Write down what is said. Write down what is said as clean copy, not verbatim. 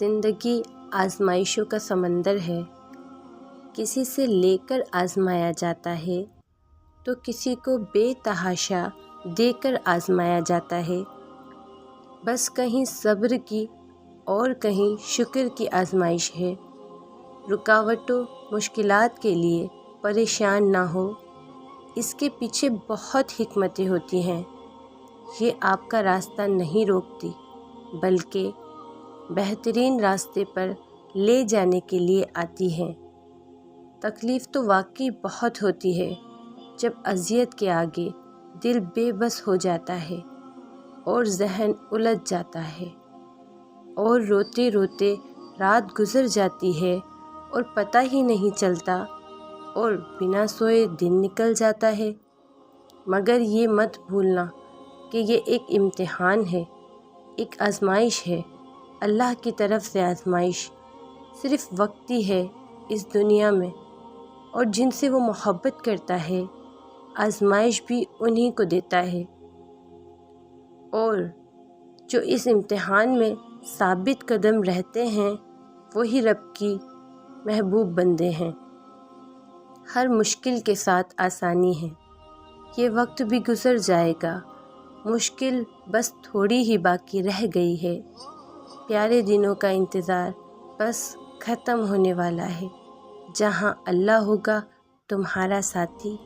زندگی آزمائشوں کا سمندر ہے۔ کسی سے لے کر آزمایا جاتا ہے تو کسی کو بے تحاشا دے کر آزمایا جاتا ہے۔ بس کہیں صبر کی اور کہیں شکر کی آزمائش ہے۔ رکاوٹوں مشکلات کے لیے پریشان نہ ہو، اس کے پیچھے بہت حکمتیں ہوتی ہیں۔ یہ آپ کا راستہ نہیں روکتی بلکہ بہترین راستے پر لے جانے کے لیے آتی ہیں۔ تکلیف تو واقعی بہت ہوتی ہے جب اذیت کے آگے دل بے بس ہو جاتا ہے اور ذہن الجھ جاتا ہے اور روتے روتے رات گزر جاتی ہے اور پتہ ہی نہیں چلتا اور بنا سوئے دن نکل جاتا ہے۔ مگر یہ مت بھولنا کہ یہ ایک امتحان ہے، ایک آزمائش ہے۔ اللہ کی طرف سے آزمائش صرف وقتی ہے اس دنیا میں، اور جن سے وہ محبت کرتا ہے آزمائش بھی انہی کو دیتا ہے، اور جو اس امتحان میں ثابت قدم رہتے ہیں وہی رب کی محبوب بندے ہیں۔ ہر مشکل کے ساتھ آسانی ہے۔ یہ وقت بھی گزر جائے گا، مشکل بس تھوڑی ہی باقی رہ گئی ہے۔ پیارے دنوں کا انتظار بس ختم ہونے والا ہے۔ جہاں اللہ ہوگا تمہارا ساتھی۔